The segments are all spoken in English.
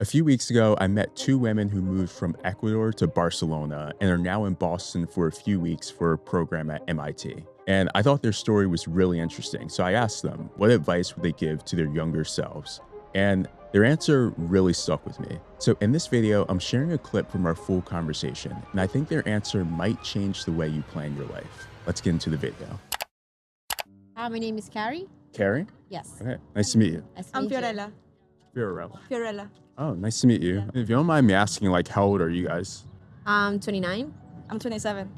A few weeks ago, I met two women who moved from Ecuador to Barcelona and are now in Boston for a few weeks for a program at MIT. And I thought their story was really interesting. So I asked them, what advice would they give to their younger selves? And their answer really stuck with me. So in this video, I'm sharing a clip from our full conversation, and I think their answer might change the way you plan your life. Let's get into the video. My name is Carrie. Carrie? Yes. Okay, nice to meet you. Nice to I'm meet you. Fiorella. Fiorella. Fiorella. Oh, nice to meet you. Yeah. If you don't mind me asking, like, how old are you guys? 29. I'm 27.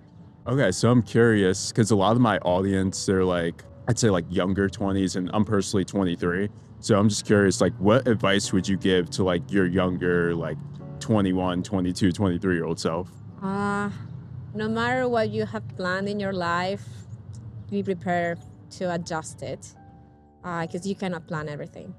Okay, so I'm curious because a lot of my audience, they're like, I'd say like younger 20s, and I'm personally 23. So I'm just curious, like, what advice would you give to like your younger, like 21, 22, 23-year-old self? No matter what you have planned in your life, be prepared to adjust it because you cannot plan everything.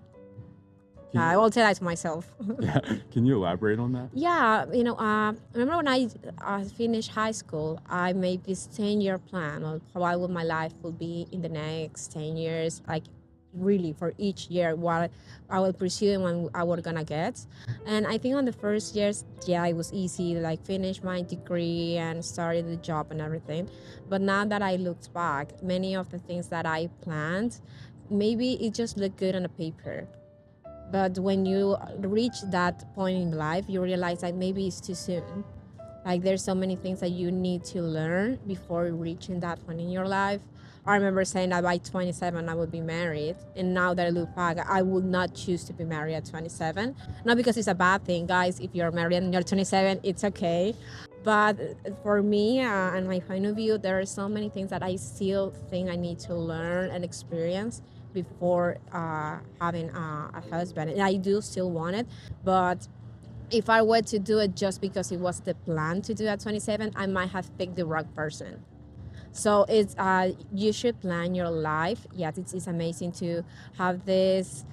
I will tell that to myself. Yeah. Can you elaborate on that? Yeah, remember when I finished high school, I made this 10-year plan of how would my life will be in the next 10 years, like really for each year, what I will pursue and when I was gonna get. And I think on the first years, yeah, it was easy, like finish my degree and started the job and everything. But now that I looked back, many of the things that I planned, maybe it just looked good on a paper. But when you reach that point in life, you realize that maybe it's too soon. Like there's so many things that you need to learn before reaching that point in your life. I remember saying that by 27 I would be married, and now that I look back, I would not choose to be married at 27. Not because it's a bad thing, guys. If you're married and you're 27, it's okay. But for me and my point of view, there are so many things that I still think I need to learn and experience before having a husband, and I do still want it. But if I were to do it just because it was the plan to do at 27, I might have picked the wrong person. So it's you should plan your life. Yes, it's amazing to have this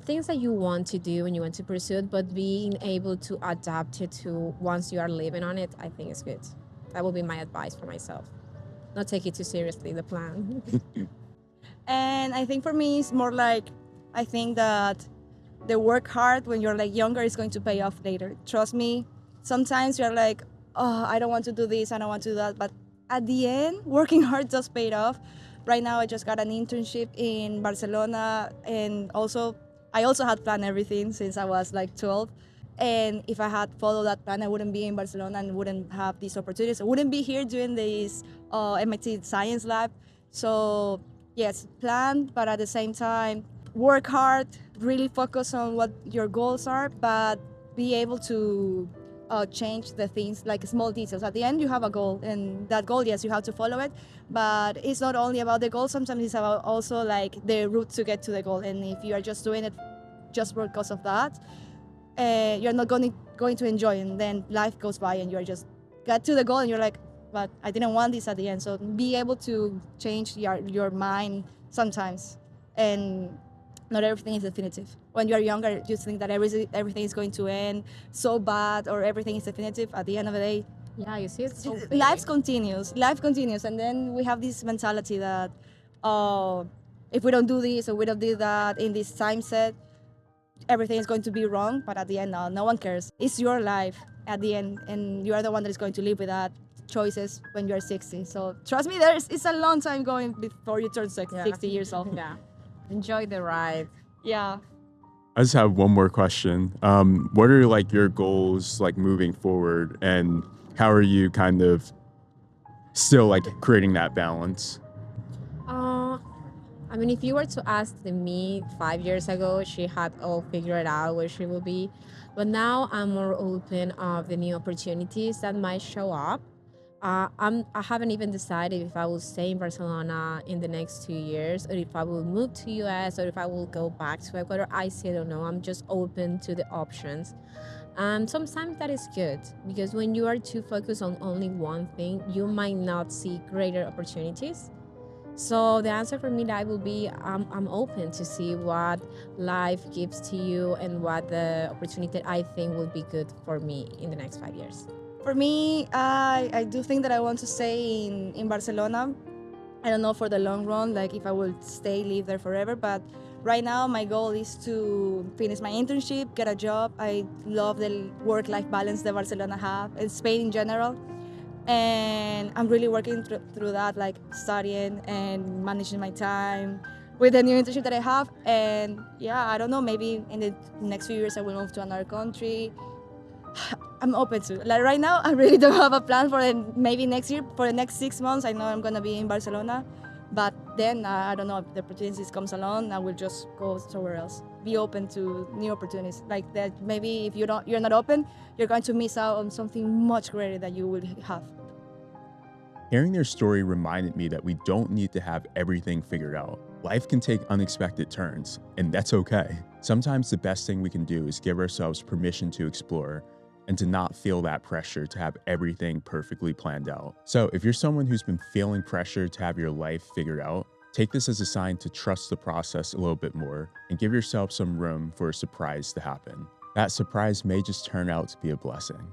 things that you want to do and you want to pursue it, but being able to adapt it to once you are living on it, I think is good. That will be my advice for myself. Not take it too seriously, the plan. And I think for me, it's more like, I think that the work hard when you're like younger is going to pay off later. Trust me. Sometimes you're like, oh, I don't want to do this, I don't want to do that. But at the end, working hard just paid off. Right now, I just got an internship in Barcelona, and I also had planned everything since I was like 12. And if I had followed that plan, I wouldn't be in Barcelona and wouldn't have these opportunities. I wouldn't be here doing this MIT Science Lab. So yes, plan, but at the same time, work hard, really focus on what your goals are, but be able to change the things like small details. At the end, you have a goal, and that goal, yes, you have to follow it. But it's not only about the goal. Sometimes it's about also like the route to get to the goal. And if you are just doing it just because of that, you're not going to enjoy it. And then life goes by, and you're just got to the goal, and you're like, but I didn't want this at the end. So be able to change your mind sometimes, and not everything is definitive. When you're younger, you think that everything is going to end so bad, or everything is definitive. At the end of the day, Yeah, you see, it's so big. life continues. Life continues, and then we have this mentality that, oh, if we don't do this or we don't do that in this time set, everything is going to be wrong. But at the end, no one cares. It's your life at the end, and you are the one that is going to live with that choices when you're 60. So trust me, it's a long time going before you turn 60 years old. Yeah. Enjoy the ride. Yeah. I just have one more question. What are like your goals like moving forward, and how are you kind of still like creating that balance? I mean, if you were to ask me 5 years ago, she had all figured out where she will be. But now I'm more open of the new opportunities that might show up. I haven't even decided if I will stay in Barcelona in the next 2 years, or if I will move to US, or if I will go back to Ecuador. I still don't know. I'm just open to the options. Sometimes that is good because when you are too focused on only one thing, you might not see greater opportunities. So the answer for me that will be I'm open to see what life gives to you and what the opportunity I think will be good for me in the next 5 years. For me, I do think that I want to stay in Barcelona. I don't know for the long run, like if I will stay, live there forever, but Right now, my goal is to finish my internship, get a job. I love the work-life balance that Barcelona have, and Spain in general. And I'm really working through that, like studying and managing my time with the new internship that I have. And yeah, I don't know, maybe in the next few years I will move to another country. I'm open to, like, right now I really don't have a plan for maybe next year. For the next 6 months I know I'm gonna be in Barcelona, but then I don't know if the opportunities comes along, I will just go somewhere else. Be open to new opportunities, like that. Maybe if you're not open, you're going to miss out on something much greater that you will have. Hearing their story reminded me that we don't need to have everything figured out. Life can take unexpected turns, and that's okay. Sometimes the best thing we can do is give ourselves permission to explore and to not feel that pressure to have everything perfectly planned out. So if you're someone who's been feeling pressure to have your life figured out, take this as a sign to trust the process a little bit more and give yourself some room for a surprise to happen. That surprise may just turn out to be a blessing.